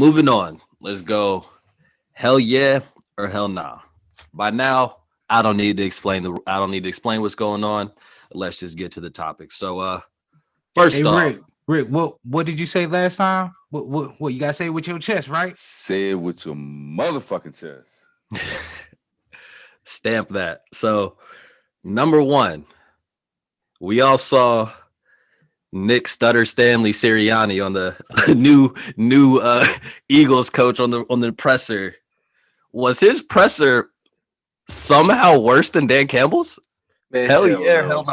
moving on. Let's go. Hell yeah or hell nah. By now, I don't need to explain what's going on. Let's just get to the topic. So, first off, Rick, what did you say last time? What you gotta say with your chest, right? Say it with your motherfucking chest. stamp that. So, number one, we all saw Nick Stutter Stanley Sirianni on the new Eagles coach on the presser. Was his presser somehow worse than Dan Campbell's? Man, hell yeah, no.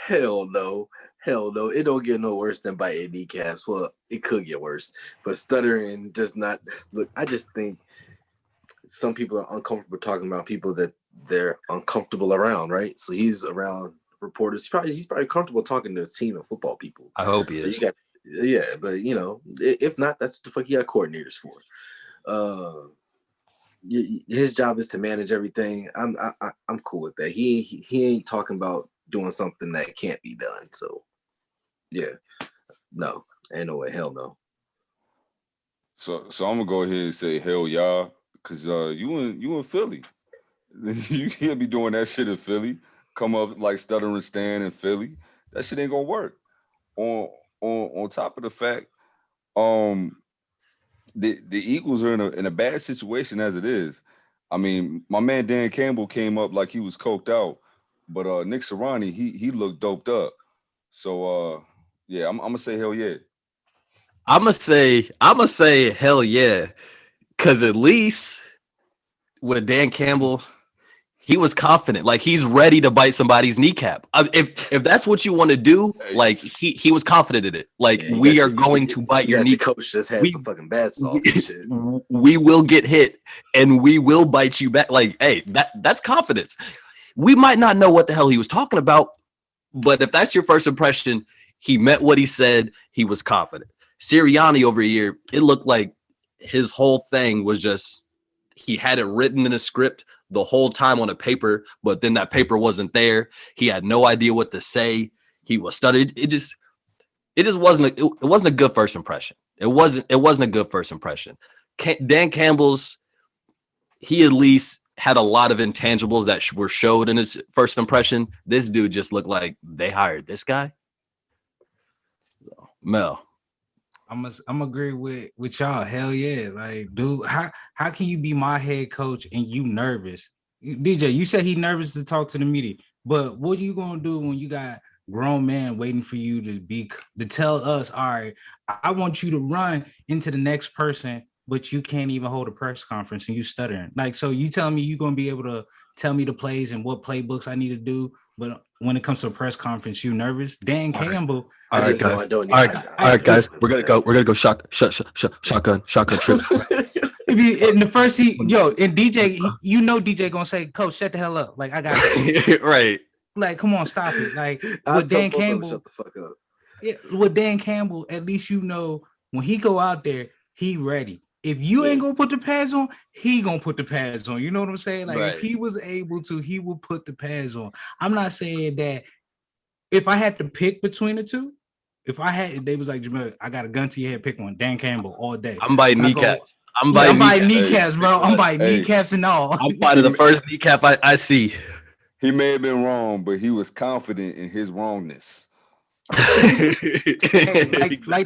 hell no. Hell no. It don't get no worse than biting kneecaps. Well, it could get worse, but stuttering does not. Look, I just think some people are uncomfortable talking about people that they're uncomfortable around, right? So he's around reporters. He's probably comfortable talking to a team of football people. I hope he is. But if not, that's what the fuck you got coordinators for. His job is to manage everything. I'm cool with that. He ain't talking about doing something that can't be done. So yeah, no, ain't no way. Hell no. So I'm gonna go ahead and say hell yeah, because you in Philly. You can't be doing that shit in Philly. Come up like stuttering Stan in Philly. That shit ain't gonna work. On top of the fact, the Eagles are in a bad situation as it is. I mean, my man Dan Campbell came up like he was coked out, but Nick Sirriani, he looked doped up. So yeah, I'm gonna say hell yeah. I'm gonna say hell yeah, because at least with Dan Campbell, he was confident, like he's ready to bite somebody's kneecap. If that's what you want to do, like he was confident in it. Like we are going to bite your kneecap. Coach just had some fucking bad salts and shit. We will get hit and we will bite you back. Like, hey, that's confidence. We might not know what the hell he was talking about, but if that's your first impression, he meant what he said. He was confident. Sirianni over here, it looked like his whole thing was just he had it written in a script the whole time on a paper, but then that paper wasn't there. He had no idea what to say. He was studied. It just wasn't a good first impression. It wasn't a good first impression. Dan Campbell's, he at least had a lot of intangibles that were showed in his first impression. This dude just looked like they hired this guy. Mel. I'm agree with y'all. Hell yeah. Like, dude, how can you be my head coach and you nervous? DJ, you said he nervous to talk to the media, but what are you gonna do when you got grown man waiting for you to tell us, all right, I want you to run into the next person, but you can't even hold a press conference and you stuttering. Like, so you telling me you're gonna be able to tell me the plays and what playbooks I need to do, but when it comes to a press conference, you nervous? Dan Campbell. All right, guys. We're gonna go shotgun trip. In the first and DJ, DJ gonna say, "Coach, shut the hell up!" Like I got it. Right. Like, come on, stop it. Like with Dan Campbell, shut the fuck up. Yeah, with Dan Campbell, at least when he go out there, he ready. If you ain't gonna put the pads on, he gonna put the pads on. You know what I'm saying? Like if he was able to, he would put the pads on. I'm not saying that if I had to pick between the two, they was like, Jamel, I got a gun to your head, pick one. Dan Campbell all day. I'm biting kneecaps. I'm biting kneecaps, bro. I'm biting kneecaps and all. I'm biting the first kneecap I see. He may have been wrong, but he was confident in his wrongness. like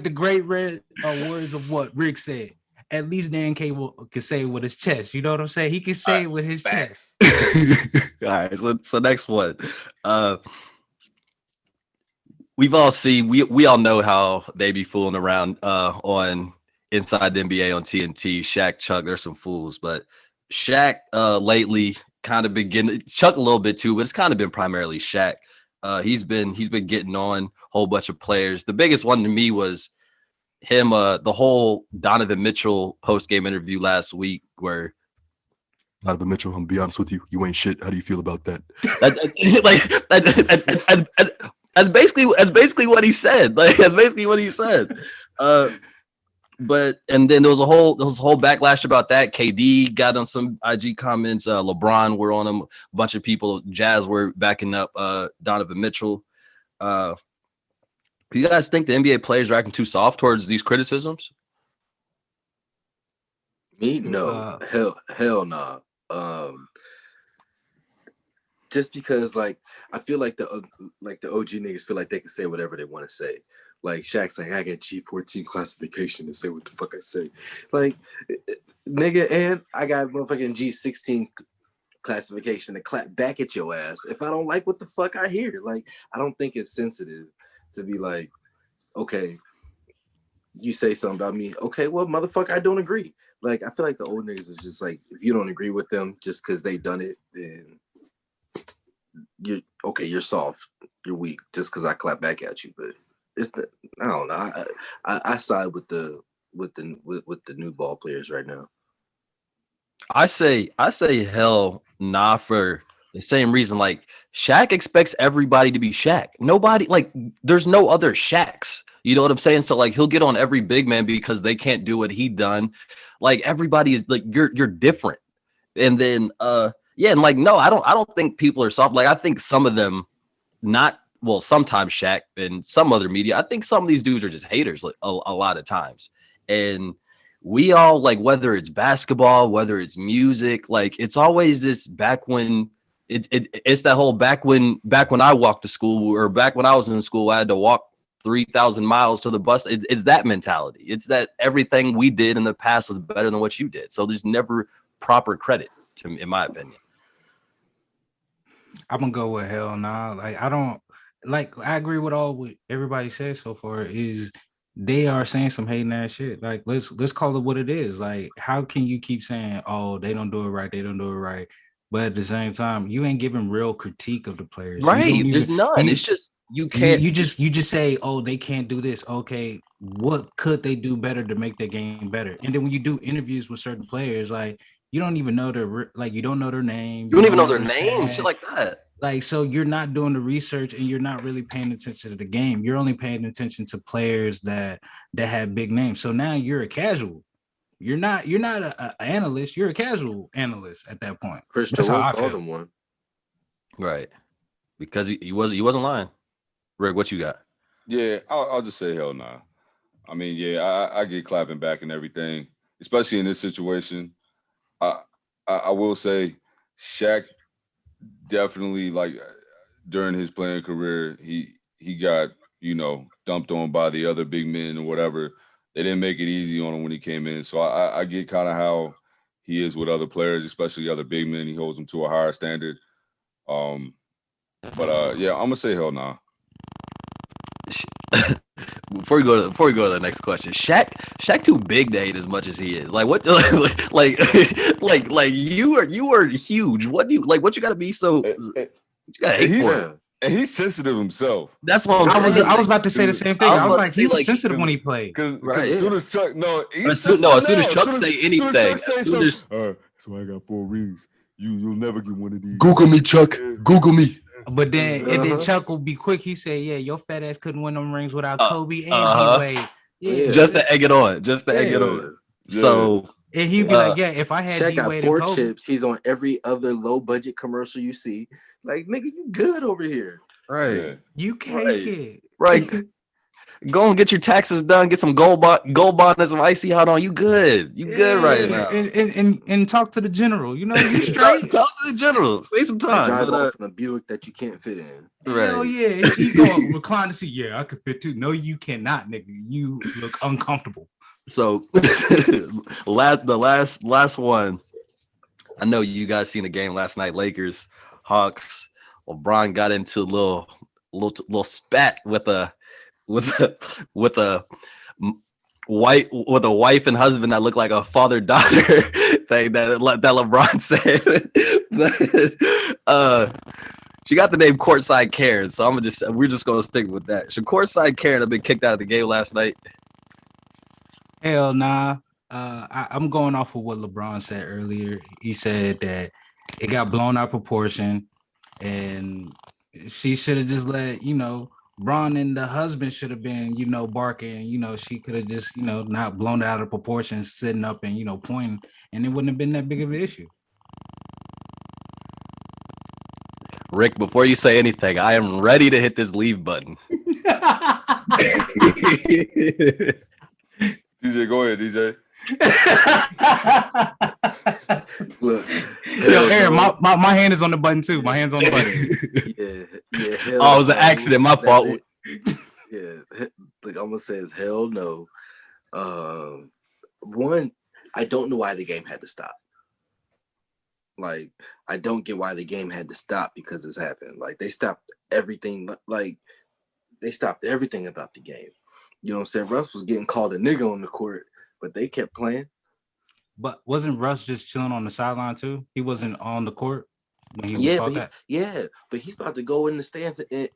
the great red words of what Rick said. At least Dan Campbell can say it with his chest. You know what I'm saying? He can say it with his chest. All right. So next one. We've all seen, we all know how they be fooling around on Inside the NBA on TNT. Shaq, Chuck, there's some fools, but Shaq lately kind of been Chuck a little bit too, but it's kind of been primarily Shaq. He's been getting on a whole bunch of players. The biggest one to me was him, the whole Donovan Mitchell post-game interview last week where Donovan Mitchell, I'm gonna be honest with you, you ain't shit. How do you feel about that? That's basically what he said. Like that's basically what he said. But and then there was a whole backlash about that. KD got on some IG comments. LeBron were on him. A bunch of people. Jazz were backing up Donovan Mitchell. Do you guys think the NBA players are acting too soft towards these criticisms? Me? No. Hell nah. Just because like I feel like the OG niggas feel like they can say whatever they want to say. Like Shaq's like, I got G14 classification to say what the fuck I say. Like, nigga, and I got motherfucking G16 classification to clap back at your ass if I don't like what the fuck I hear. Like, I don't think it's sensitive to be like, okay, you say something about me. Okay, well, motherfucker, I don't agree. Like, I feel like the old niggas is just like, if you don't agree with them just because they done it, then you're soft. You're weak just because I clap back at you. But I don't know. I side with the new ball players right now. I say hell nah for the same reason. Like Shaq expects everybody to be Shaq. Nobody, like, there's no other Shaqs. You know what I'm saying? So like he'll get on every big man because they can't do what he done. Like everybody is like you're different. And then yeah, and like no, I don't think people are soft. Like I think some of them sometimes Shaq and some other media. I think some of these dudes are just haters like a lot of times. And we all like whether it's basketball, whether it's music, like it's always this back when it's that whole back when I walked to school or back when I was in school, I had to walk 3,000 miles to the bus. It's that mentality. It's that everything we did in the past was better than what you did. So there's never proper credit to me, in my opinion. I'm gonna go with hell nah. Like I agree with what everybody says so far is they are saying some hating ass shit. Like let's call it what it is. Like how can you keep saying, oh, they don't do it right, but at the same time you ain't giving real critique of the players. Right. There's none. It's just you can't. You just say, oh, they can't do this. Okay, what could they do better to make their game better? And then when you do interviews with certain players, like you don't even know you don't know their name. You don't even know their name, shit like that. Like, so you're not doing the research and you're not really paying attention to the game. You're only paying attention to players that have big names. So now you're a casual. You're not an analyst. You're a casual analyst at that point. That's how I called him one. Right. Because he wasn't lying. Rick, what you got? Yeah, I'll just say hell nah. I mean, yeah, I get clapping back and everything, especially in this situation. I will say Shaq definitely, like, during his playing career, he got, dumped on by the other big men or whatever. They didn't make it easy on him when he came in. So I get kind of how he is with other players, especially other big men. He holds them to a higher standard. But yeah, I'm gonna say hell nah. Before we go to the next question, Shaq too big to hate as much as he is. Like what? Like you are huge. What do you like? What you got to be so? You got to hate for him. And he's sensitive himself. That's what I'm saying. I was about to say the same thing. I was like, he was sensitive when he played. Because as soon as Chuck, as soon as Chuck say anything, so I got 4 rings. You'll never get one of these. Google me, Chuck. Google me. But then and then Chuck will be quick. He said, "Yeah, your fat ass couldn't win them rings without Kobe and D-Wade." Yeah, just to egg it on. Yeah. So and he'd be like, "Yeah, if I had Shaq D-Wade got 4 and Kobe, chips, he's on every other low budget commercial you see. Like, nigga, you good over here, right? Yeah. You cake it, right? Go and get your taxes done. Get some gold bond and some icy hot on. You good? You good right now? And talk to the general. You straight. talk to the general. Stay some time. Drive off in a Buick that you can't fit in. Right. Hell yeah. He go recline to see. Yeah, I can fit too. No, you cannot, nigga. You look uncomfortable. So the last one. I know you guys seen the game last night. Lakers, Hawks. LeBron got into a little spat with a wife and husband that looked like a father-daughter thing that LeBron said. She got the name Courtside Karen, so we're just gonna stick with that. Should Courtside Karen have been kicked out of the game last night? Hell nah. I'm going off of what LeBron said earlier. He said that it got blown out of proportion, and she should have just let Bron and the husband should have been, barking, she could have just, not blown it out of proportion, sitting up and, pointing, and it wouldn't have been that big of an issue. Rick, before you say anything, I am ready to hit this leave button. DJ, go ahead, DJ. Look, Yo, Aaron, my hand is on the button too. My hand's on the button. yeah. Hell Oh, it was an no. accident. My fault. Yeah, like I'm gonna say is hell no. One, I don't know why the game had to stop. Like, I don't get why the game had to stop because this happened. Like, they stopped everything. Like, they stopped everything about the game. You know what I'm saying? Russ was getting called a nigga on the court, but they kept playing. But wasn't Russ just chilling on the sideline too? He wasn't on the court when he was called that. But he's about to go in the stands and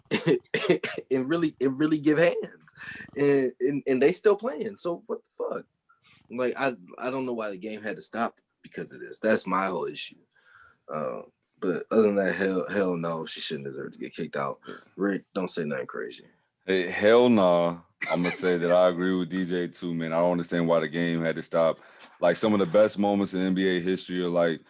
really give hands, and they still playing. So what the fuck? Like I don't know why the game had to stop because of this. That's my whole issue. But other than that, hell no, she shouldn't deserve to get kicked out. Rick, don't say nothing crazy. Hey, hell nah. I'm gonna say that I agree with DJ too, man. I don't understand why the game had to stop. Like some of the best moments in NBA history are like,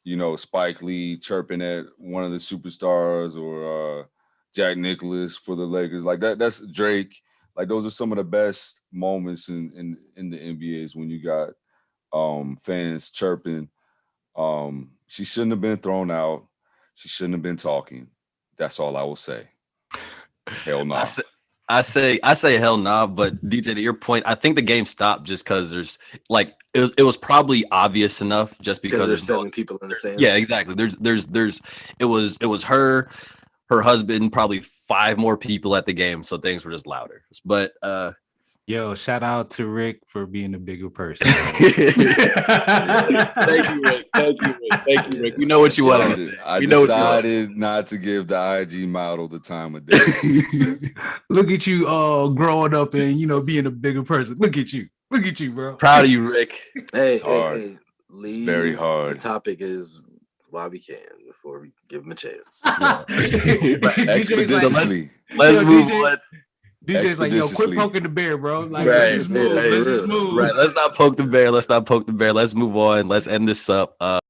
you know, Spike Lee chirping at one of the superstars or Jack Nicklaus for the Lakers. Like that's Drake. Like those are some of the best moments in the NBA is when you got fans chirping. She shouldn't have been thrown out. She shouldn't have been talking. That's all I will say. Hell no. I say hell nah, but DJ, to your point, I think the game stopped just because there's like it was probably obvious enough just because there's 7 people in the stands. Yeah, exactly. It was her husband, probably 5 more people at the game, so things were just louder. But yo, shout out to Rick for being a bigger person. Thank you, Rick. Thank you, Rick. We know what you want to say. I decided not to give the IG model the time of day. Look at you growing up and being a bigger person. Look at you, bro. Proud of you, Rick. Hey, It's hard. Hey, Lee, it's very hard. The topic is why we can before we give him a chance. Expeditiously. Let's move on. DJ's like, yo, quit poking the bear, bro. Like, right. let's just move. Let's just move. Right. Let's not poke the bear. Let's move on. Let's end this up.